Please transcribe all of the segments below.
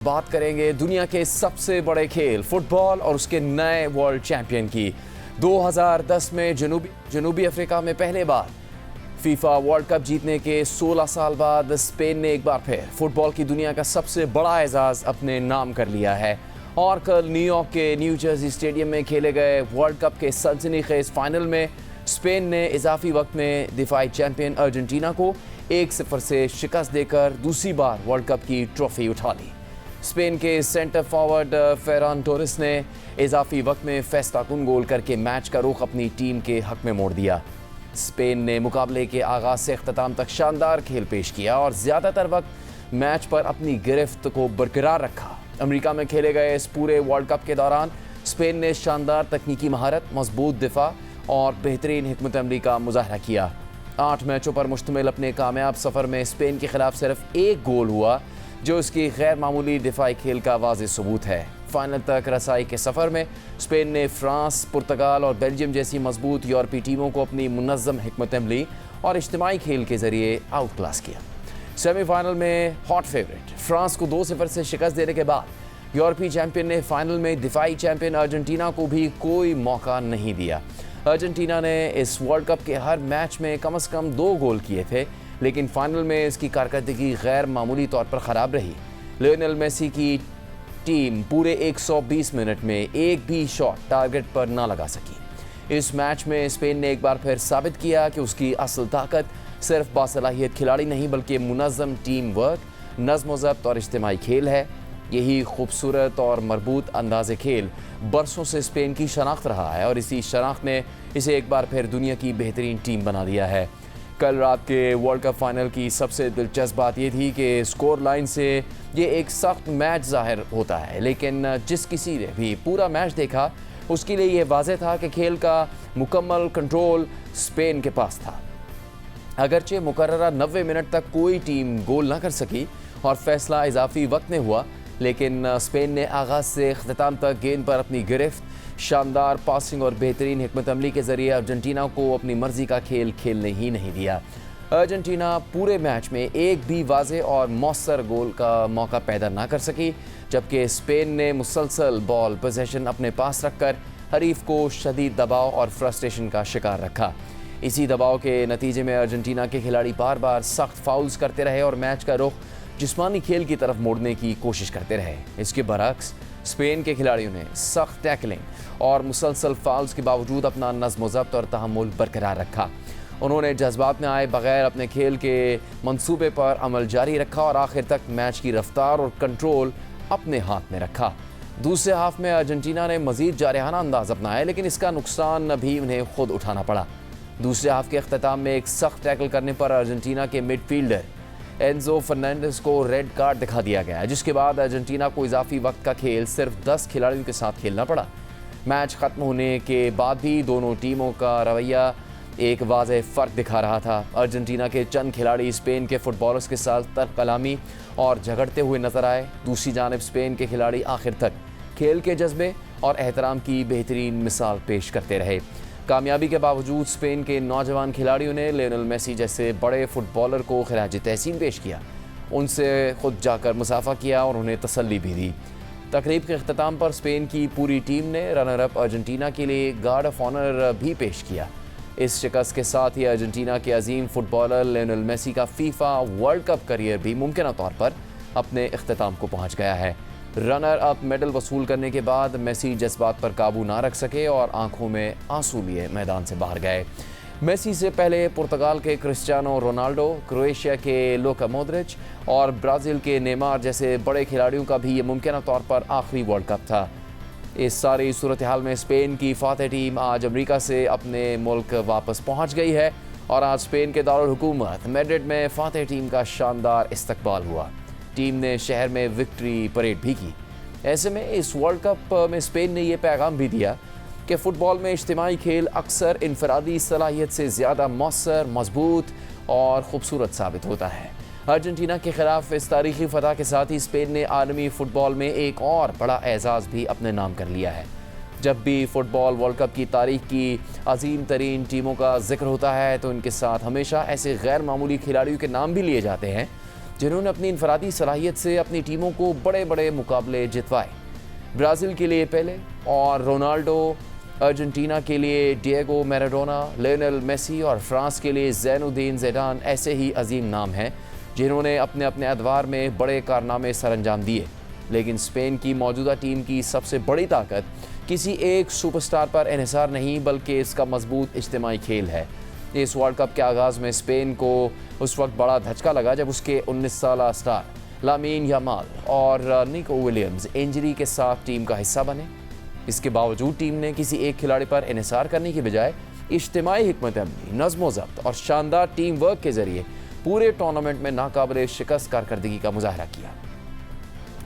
बात करेंगे दुनिया के सबसे बड़े खेल फुटबॉल और उसके नए वर्ल्ड चैंपियन की। 2010 में जनूबी अफ्रीका में पहले बार फीफा वर्ल्ड कप जीतने के 16 साल बाद स्पेन ने एक बार फिर फुटबॉल की दुनिया का सबसे बड़ा एजाज अपने नाम कर लिया है। और कल न्यूयॉर्क के न्यू जर्सी स्टेडियम में खेले गए वर्ल्ड कप के सनसनीखेज फाइनल में स्पेन ने इजाफी वक्त में दिफाई चैंपियन अर्जेंटीना को 1-0 से शिकस्त देकर दूसरी बार वर्ल्ड कप की ट्रॉफी उठा ली। स्पेन के सेंटर फॉरवर्ड फेरान टोरेस ने इजाफी वक्त में फैसलाकुन गोल करके मैच का रुख अपनी टीम के हक में मोड़ दिया। स्पेन ने मुकाबले के आगाज से अख्ताम तक शानदार खेल पेश किया और ज़्यादातर वक्त मैच पर अपनी गिरफ्त को बरकरार रखा। अमेरिका में खेले गए इस पूरे वर्ल्ड कप के दौरान स्पेन ने शानदार तकनीकी महारत, मजबूत दिफा और बेहतरीन हिकमत अमली का मुजाहरा किया। 8 मैचों पर मुश्तमिल अपने कामयाब सफ़र में स्पेन के खिलाफ सिर्फ एक गोल हुआ, जो इसकी गैर मामूली दिफाई खेल का वाज़ेह सबूत है। फाइनल तक रसाई के सफ़र में स्पेन ने फ्रांस, पुर्तगाल और बेल्जियम जैसी मजबूत यूरोपीय टीमों को अपनी मुनज़्ज़म हिकमत अमली और इज्तिमाई खेल के ज़रिए आउट क्लास किया। सेमीफाइनल में हॉट फेवरेट फ्रांस को 2-0 से शिकस्त देने के बाद यूरोपीय चैंपियन ने फाइनल में दिफाई चैंपियन अर्जेंटीना को भी कोई मौका नहीं दिया। अर्जेंटीना ने इस वर्ल्ड कप के हर मैच में कम से कम 2 गोल किए थे, लेकिन फाइनल में इसकी कारकर्दगी गैर मामूली तौर पर ख़राब रही। लियोनेल मेसी की टीम पूरे 120 मिनट में एक भी शॉट टारगेट पर ना लगा सकी। इस मैच में स्पेन ने एक बार फिर साबित किया कि उसकी असल ताकत सिर्फ बासलाहियत खिलाड़ी नहीं बल्कि मुनज़्ज़म टीम वर्क, नज़्म व ज़ब्त और इज्तिमाई खेल है। यही खूबसूरत और मरबूत अंदाज़े खेल बरसों से स्पेन की शनाख्त रहा है और इसी शनाख्त ने इसे एक बार फिर दुनिया की बेहतरीन टीम बना दिया है। कल रात के वर्ल्ड कप फाइनल की सबसे दिलचस्प बात यह थी कि स्कोर लाइन से ये एक सख्त मैच जाहिर होता है, लेकिन जिस किसी ने भी पूरा मैच देखा उसके लिए ये वाज़ेह था कि खेल का मुकम्मल कंट्रोल स्पेन के पास था। अगरचे मुकर्ररा 90 मिनट तक कोई टीम गोल ना कर सकी और फैसला इजाफी वक्त में हुआ, लेकिन स्पेन ने आगाज़ से अख्ताम तक गेंद पर अपनी गिरफ्त, शानदार पासिंग और बेहतरीन हिकमत अमली के ज़रिए अर्जेंटीना को अपनी मर्ज़ी का खेल खेलने ही नहीं दिया। अर्जेंटीना पूरे मैच में एक भी वाज़ेह और मौसर गोल का मौका पैदा ना कर सकी, जबकि स्पेन ने मुसलसल बॉल पोजीशन अपने पास रखकर हरीफ को शदीद दबाव और फ्रस्ट्रेशन का शिकार रखा। इसी दबाव के नतीजे में अर्जेंटीना के खिलाड़ी बार बार सख्त फाउल्स करते रहे और मैच का रुख जिस्मानी खेल की तरफ मोड़ने की कोशिश करते रहे। इसके बरक्स स्पेन के खिलाड़ियों ने सख्त टैकलिंग और मुसलसल फाउल्स के बावजूद अपना नज़्म व ज़ब्त और तहम्मुल बरकरार रखा। उन्होंने जज्बात में आए बगैर अपने खेल के मंसूबे पर अमल जारी रखा और आखिर तक मैच की रफ्तार और कंट्रोल अपने हाथ में रखा। दूसरे हाफ में अर्जेंटीना ने मज़ीद जारहाना अंदाज अपनाया, लेकिन इसका नुकसान भी उन्हें खुद उठाना पड़ा। दूसरे हाफ के अख्ताम में एक सख्त टैकल करने पर अर्जेंटीना के मिडफील्डर एंजो फर्नांडिस को रेड कार्ड दिखा दिया गया, जिसके बाद अर्जेंटीना को इजाफी वक्त का खेल सिर्फ 10 खिलाड़ियों के साथ खेलना पड़ा। मैच ख़त्म होने के बाद भी दोनों टीमों का रवैया एक वाज़ेह फ़र्क दिखा रहा था। अर्जेंटीना के चंद खिलाड़ी स्पेन के फुटबॉलर्स के साथ तर्क कलामी और झगड़ते हुए नजर आए। दूसरी जानिब स्पेन के खिलाड़ी आखिर तक खेल के जज्बे और एहतराम की बेहतरीन मिसाल पेश करते रहे। कामयाबी के बावजूद स्पेन के नौजवान खिलाड़ियों ने लियोनेल मेसी जैसे बड़े फुटबॉलर को खिराज तहसीन पेश किया, उनसे खुद जाकर मुसाफा किया और उन्हें तसल्ली भी दी। तकरीब के अख्ताम पर स्पेन की पूरी टीम ने रनर अप अर्जेंटीना के लिए गार्ड ऑफ ऑनर भी पेश किया। इस शिकस्त के साथ ही अर्जेंटीना के अजीम फुटबॉलर लियोनेल मेसी का फीफा वर्ल्ड कप करियर भी मुमकिन तौर पर अपने अख्ताम को पहुँच गया है। रनर अप मेडल वसूल करने के बाद मेसी जज्बात पर काबू ना रख सके और आंखों में आंसू लिए मैदान से बाहर गए। मेसी से पहले पुर्तगाल के क्रिस्टियानो रोनाल्डो, क्रोएशिया के लुका मॉड्रिच और ब्राज़ील के नेमार जैसे बड़े खिलाड़ियों का भी ये मुमकिन तौर पर आखिरी वर्ल्ड कप था। इस सारी सूरत हाल में स्पेन की फातह टीम आज अमेरिका से अपने मुल्क वापस पहुँच गई है और आज स्पेन के दारुल हुकूमत मैड्रिड में फातह टीम का शानदार इस्तकबाल हुआ। टीम ने शहर में विक्ट्री परेड भी की। ऐसे में इस वर्ल्ड कप में स्पेन ने यह पैगाम भी दिया कि फ़ुटबॉल में इज्तिमाई खेल अक्सर इनफरादी सलाहियत से ज़्यादा मौसर, मजबूत और ख़ूबसूरत साबित होता है। अर्जेंटीना के ख़िलाफ़ इस तारीख़ी फ़तह के साथ ही स्पेन ने आलमी फ़ुटबॉल में एक और बड़ा एजाज़ भी अपने नाम कर लिया है। जब भी फ़ुटबॉल वर्ल्ड कप की तारीख़ की अजीम तरीन टीमों का जिक्र होता है तो इनके साथ हमेशा ऐसे गैर मामूली खिलाड़ियों के नाम भी लिए जाते हैं जिन्होंने अपनी इनफरादी सलाहियत से अपनी टीमों को बड़े बड़े मुकाबले जितवाए। ब्राज़ील के लिए पेले और रोनाल्डो, अर्जेंटीना के लिए डिएगो मैराडोना, लियोनेल मेसी और फ्रांस के लिए ज़ैनुद्दीन ज़िदान ऐसे ही अजीम नाम हैं जिन्होंने अपने अपने अदवार में बड़े कारनामे सरअंजाम दिए। लेकिन स्पेन की मौजूदा टीम की सबसे बड़ी ताकत किसी एक सुपरस्टार पर इन्हिसार नहीं, बल्कि इसका मजबूत इज्तिमाई खेल है। इस वर्ल्ड कप के आगाज़ में स्पेन को उस वक्त बड़ा धचका लगा जब उसके 19 साला स्टार लामीन यामाल और निको विलियम्स इंजरी के साथ टीम का हिस्सा बने। इसके बावजूद टीम ने किसी एक खिलाड़ी पर इन्हिसार करने की बजाय इज्तिमाई हिकमत अमली, नज़्म-ओ-ज़ब्त और शानदार टीम वर्क के जरिए पूरे टूर्नामेंट में नाकाबिले शिकस्त कारकर्दगी का मुजाहरा किया।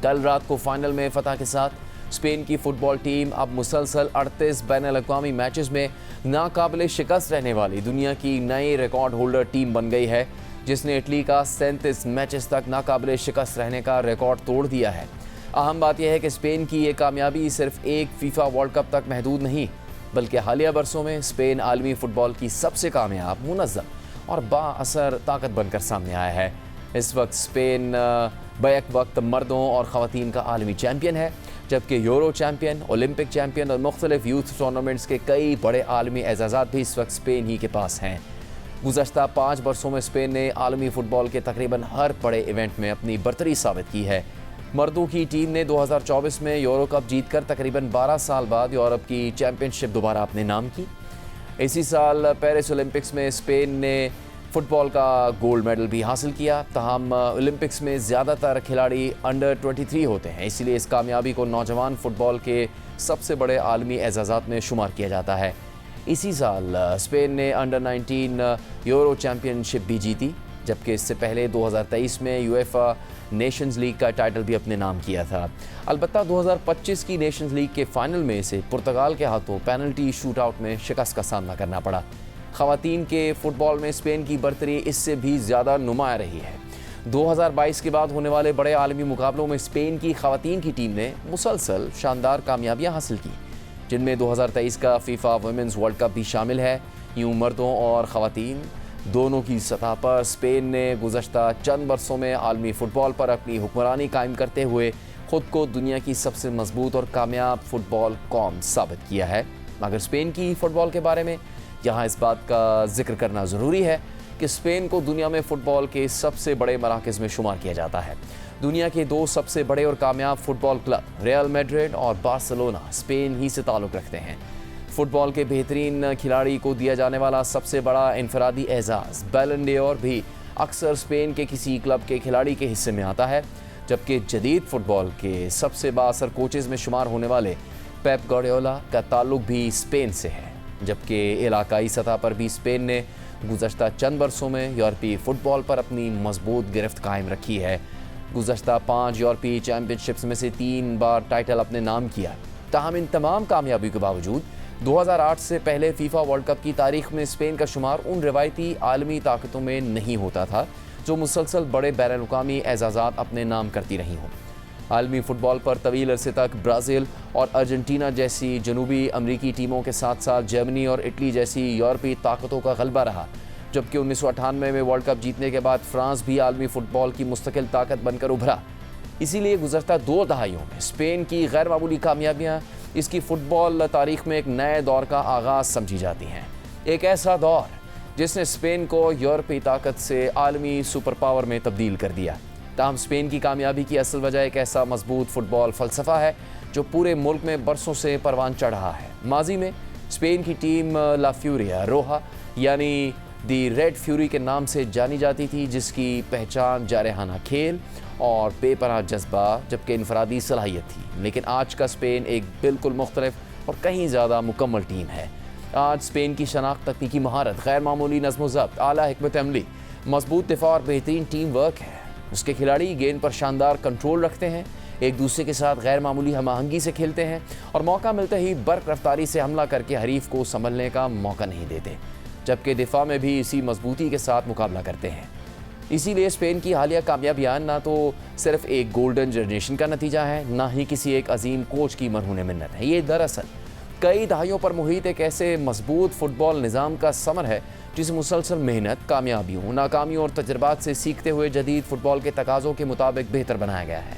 कल रात को फाइनल में फतह के साथ स्पेन की फुटबॉल टीम अब मुसलसल 38 बैनुल-अक़वामी मैचेस में नाकाबिले शिकस्त रहने वाली दुनिया की नई रिकॉर्ड होल्डर टीम बन गई है, जिसने इटली का 37 मैचेस तक नाकाबिले शिकस्त रहने का रिकॉर्ड तोड़ दिया है। अहम बात यह है कि स्पेन की ये कामयाबी सिर्फ एक फीफा वर्ल्ड कप तक महदूद नहीं, बल्कि हालिया बरसों में स्पेन आलमी फुटबॉल की सबसे कामयाब, मुनज़्ज़म और बाअसर ताकत बनकर सामने आया है। इस वक्त स्पेन बैक वक्त मर्दों और ख़वातीन का आलमी चैम्पियन है, जबकि यूरो चैम्पियन, ओलंपिक चैम्पियन और मुख्तलिफ यूथ टूर्नामेंट्स के कई बड़े आलमी एजाज़ात भी इस वक्त स्पेन ही के पास हैं। गुज़श्ता 5 बरसों में स्पेन ने आलमी फ़ुटबॉल के तकरीबन हर बड़े इवेंट में अपनी बरतरी साबित की है। मर्दों की टीम ने 2024 में यूरो कप जीतकर तकरीबन 12 साल बाद यूरोप की चैम्पियनशिप दोबारा अपने नाम की। इसी साल पेरिस ओलंपिक्स में स्पेन ने फुटबॉल का गोल्ड मेडल भी हासिल किया। तहम ओलंपिक्स में ज़्यादातर खिलाड़ी अंडर 23 होते हैं, इसलिए इस कामयाबी को नौजवान फ़ुटबॉल के सबसे बड़े आलमी एजाज़ात में शुमार किया जाता है। इसी साल स्पेन ने अंडर 19 यूरो चैम्पियनशिप भी जीती, जबकि इससे पहले 2023 में यूएफा नेशंस लीग का टाइटल भी अपने नाम किया था। अलबत्ता 2025 की नेशंस लीग के फाइनल में इसे पुर्तगाल के हाथों पेनल्टी शूटआउट में शिकस्त का सामना करना पड़ा। ख़वातीन के फुटबॉल में स्पेन की बरतरी इससे भी ज़्यादा नुमाया रही है। 2022 के बाद होने वाले बड़े आलमी मुकाबलों में स्पेन की ख़वातीन की टीम ने मुसलसल शानदार कामयाबियां हासिल की, जिनमें 2023 का फीफा वुमेन्स वर्ल्ड कप भी शामिल है। यूं मर्दों और ख़वातीन दोनों की सतह पर स्पेन ने गुज़श्ता चंद बरसों में आलमी फ़ुटबॉल पर अपनी हुक्मरानी कायम करते हुए ख़ुद को दुनिया की सबसे मजबूत और कामयाब फ़ुटबॉल कौम साबित किया है। मगर स्पेन की फ़ुटबॉल के बारे में यहाँ इस बात का जिक्र करना ज़रूरी है कि स्पेन को दुनिया में फ़ुटबॉल के सबसे बड़े मराकज़ में शुमार किया जाता है। दुनिया के 2 सबसे बड़े और कामयाब फ़ुटबॉल क्लब रियल मैड्रिड और बार्सिलोना स्पेन ही से ताल्लुक़ रखते हैं। फ़ुटबॉल के बेहतरीन खिलाड़ी को दिया जाने वाला सबसे बड़ा इनफरादी एजाज़ बैलन ड'ओर भी अक्सर स्पेन के किसी क्लब के खिलाड़ी के हिस्से में आता है, जबकि जदीद फ़ुटबॉल के सबसे बाअसर कोचेज़ में शुमार होने वाले पेप गार्डियोला का ताल्लुक़ भी स्पेन से है। जबकि इलाकाई सतह पर भी स्पेन ने गुज़श्ता चंद बरसों में यूरोपीय फ़ुटबॉल पर अपनी मजबूत गिरफ्त कायम रखी है। गुज़श्ता 5 यूरोपीय चैम्पियनशिप्स में से 3 बार टाइटल अपने नाम किया। ताहम इन तमाम कामयाबी के बावजूद 2008 से पहले फीफा वर्ल्ड कप की तारीख में स्पेन का शुमार उन रिवायती आलमी ताकतों में नहीं होता था जो मुसलसल बड़े बैनुल-अक़वामी एजाज़ात अपने नाम करती रही हों। आलमी फ़ुटबॉल पर तवील अरसे तक ब्राज़ील और अर्जेंटीना जैसी जनूबी अमरीकी टीमों के साथ साथ जर्मनी और इटली जैसी यूरोपीय ताकतों का गलबा रहा, जबकि 1998 में वर्ल्ड कप जीतने के बाद फ्रांस भी आलमी फ़ुटबॉल की मुस्तकिल ताकत बनकर उभरा। इसीलिए गुज़श्ता 2 दहाइयों में स्पेन की गैर मामूली कामयाबियाँ इसकी फ़ुटबॉल तारीख़ में एक नए दौर का आगाज़ समझी जाती हैं। एक ऐसा दौर जिसने स्पेन को यूरोपीय ताकत से आलमी सुपर पावर में तब्दील कर दिया। ताहम स्पेन की कामयाबी की असल वजह एक ऐसा मजबूत फ़ुटबॉल फ़लसफ़ा है जो पूरे मुल्क में बरसों से परवान चढ़ रहा है। माजी में स्पेन की टीम ला फ्यूरिया रोहा यानी दी रेड फ्यूरी के नाम से जानी जाती थी, जिसकी पहचान जारहाना खेल और बेपनाह जज्बा जबकि इनफरादी सलाहियत थी। लेकिन आज का स्पेन एक बिल्कुल मुख्तलिफ और कहीं ज़्यादा मुकम्मल टीम है। आज स्पेन की शनाख्त, तकनीकी महारत, गैर मामूली नज़्म-ओ-ज़ब्त, आला हिकमत अमली, मजबूत दिफा और बेहतरीन टीम वर्क है। उसके खिलाड़ी गेंद पर शानदार कंट्रोल रखते हैं, एक दूसरे के साथ गैर मामूली हम आहंगी से खेलते हैं और मौका मिलते ही बर्क रफ्तारी से हमला करके हरीफ को संभलने का मौका नहीं देते, जबकि दिफा में भी इसी मजबूती के साथ मुकाबला करते हैं। इसीलिए स्पेन की हालिया कामयाबियाँ ना तो सिर्फ एक गोल्डन जनरेशन का नतीजा है, ना ही किसी एक अजीम कोच की मरहून मिन्नत है। ये दरअसल कई दहाइयों पर मुहित एक ऐसे मजबूत फुटबॉल निज़ाम का समर है जिसे मुसलसल मेहनत, कामयाबियों, नाकामियों और तजर्बात से सीखते हुए जदीद फुटबॉल के तकाज़ों के मुताबिक बेहतर बनाया गया है।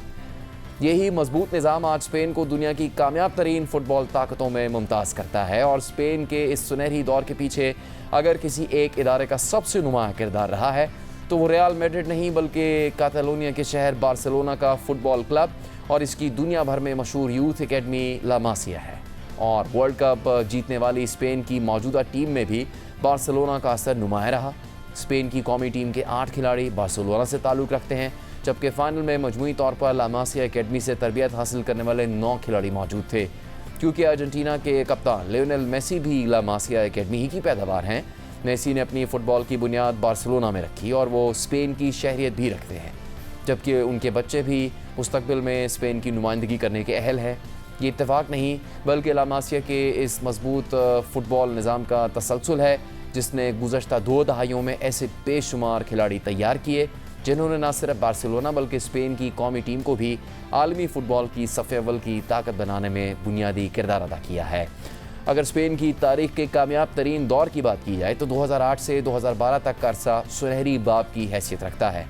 यही मजबूत निज़ाम आज स्पेन को दुनिया की कामयाब तरीन फुटबॉल ताकतों में मुमताज़ करता है। और स्पेन के इस सुनहरी दौर के पीछे अगर किसी एक इदारे का सबसे नुमाया किरदार रहा है तो वो रियल मैड्रिड नहीं बल्कि कातालोनिया के शहर बार्सिलोना का फुटबॉल क्लब और इसकी दुनिया भर में मशहूर यूथ एकेडमी ला मासिया है। और वर्ल्ड कप जीतने वाली स्पेन की मौजूदा टीम में भी बार्सिलोना का असर नुमाया रहा। स्पेन की कौमी टीम के 8 खिलाड़ी बार्सिलोना से ताल्लुक़ रखते हैं, जबकि फाइनल में मजमूई तौर पर ला मासिया एकेडमी से तरबियत हासिल करने वाले 9 खिलाड़ी मौजूद थे। क्योंकि अर्जेंटीना के कप्तान लियोनेल मेसी भी ला मासिया एकेडमी ही की पैदावार हैं, मेसी ने अपनी फ़ुटबॉल की बुनियाद बार्सिलोना में रखी और वो स्पेन की शहरियत भी रखते हैं, जबकि उनके बच्चे भी मुस्तकबिल में स्पेन की नुमाइंदगी करने के अहल है। ये इत्तेफाक नहीं बल्कि ला मासिया के इस मजबूत फ़ुटबॉल निज़ाम का तसलसल है जिसने गुज़श्ता 2 दहाइयों में ऐसे बेशुमार खिलाड़ी तैयार किए जिन्होंने न सिर्फ बार्सिलोना बल्कि स्पेन की कौमी टीम को भी आलमी फ़ुटबॉल की सफ़े अव्वल की ताकत बनाने में बुनियादी किरदार अदा किया है। अगर स्पेन की तारीख़ के कामयाब तरीन दौर की बात की जाए तो 2008 से 2012 तक का अरसा सुनहरी बाब की हैसियत रखता है।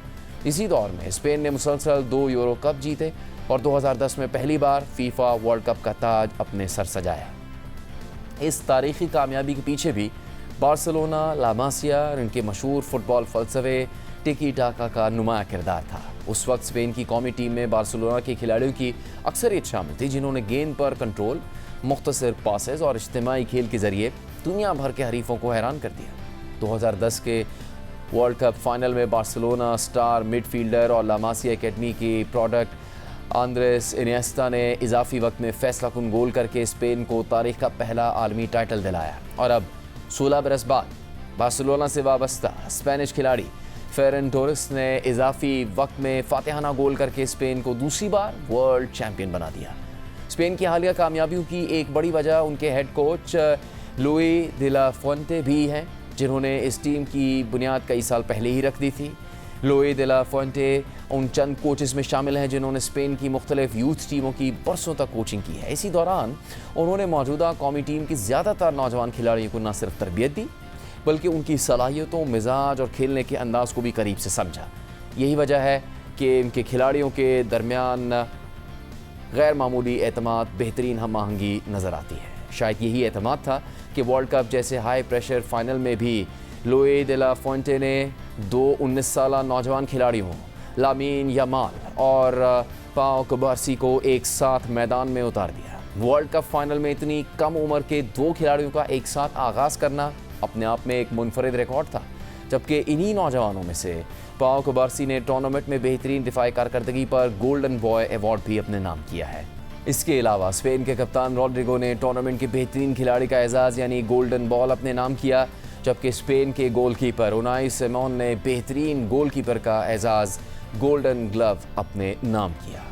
इसी दौर में स्पेन ने मुसलसल 2 यूरो कप जीते और 2010 में पहली बार फीफा वर्ल्ड कप का ताज अपने सर सजाया। इस तारीख़ी कामयाबी के पीछे भी बार्सिलोना, ला मासिया और इनके मशहूर फुटबॉल फ़लसफ़े टिकी टाका का नुमाया किरदार था। उस वक्त स्पेन की कौमी टीम में बार्सिलोना के खिलाड़ियों की अक्सरियत शामिल थी जिन्होंने गेंद पर कंट्रोल, मुख्तसर पासेस और इज्तिमाई खेल के ज़रिए दुनिया भर के हरीफों को हैरान कर दिया। 2010 के वर्ल्ड कप फाइनल में बार्सिलोना स्टार मिडफील्डर और ला मासिया एकेडमी की प्रोडक्ट आंद्रेस इनिएस्टा ने इजाफी वक्त में फैसला कुन गोल करके स्पेन को तारीख का पहला आलमी टाइटल दिलाया। और अब 16 बरस बाद बार्सिलोना से वाबस्ता स्पेनिश खिलाड़ी फेरन टोरेस ने इजाफी वक्त में फातिहाना गोल करके स्पेन को दूसरी बार वर्ल्ड चैम्पियन बना दिया। स्पेन की हालिया कामयाबियों की एक बड़ी वजह उनके हेड कोच लुई दे ला फुएंटे भी हैं, जिन्होंने इस टीम की बुनियाद कई साल पहले ही रख दी थी। लुई दे ला फुएंटे उन चंद कोचेस में शामिल हैं जिन्होंने स्पेन की मुख्तलिफ यूथ टीमों की बरसों तक कोचिंग की है। इसी दौरान उन्होंने मौजूदा कौमी टीम की ज़्यादातर नौजवान खिलाड़ियों को न सिर्फ तरबियत दी बल्कि उनकी सलाहियतों, मिजाज और खेलने के अंदाज को भी करीब से समझा। यही वजह है कि इनके खिलाड़ियों के दरमियान गैर मामूली एतमाद, बेहतरीन हम आहंगी नज़र आती है। शायद यही एतमाद था कि वर्ल्ड कप जैसे हाई प्रेशर फाइनल में भी लुई दे ला फुएंटे ने 2 19 साला नौजवान खिलाड़ियों लामीन यामाल और पाओ कुबार्सी को एक साथ मैदान में उतार दिया। वर्ल्ड कप फाइनल में इतनी कम उम्र के 2 खिलाड़ियों का एक साथ आगाज़ करना अपने आप में एक मुनफरिद रिकॉर्ड था, जबकि इन्हीं नौजवानों में से पाओ कुबार्सी ने टूर्नामेंट में बेहतरीन दिफाई कारकर्दगी पर गोल्डन बॉय अवार्ड भी अपने नाम किया है। इसके अलावा स्पेन के कप्तान रॉड्रिगो ने टूर्नामेंट के बेहतरीन खिलाड़ी का एजाज़ यानी गोल्डन बॉल अपने नाम किया, जबकि स्पेन के गोलकीपर उनाई सिमोन ने बेहतरीन गोलकीपर का एजाज़ गोल्डन ग्लव अपने नाम किया।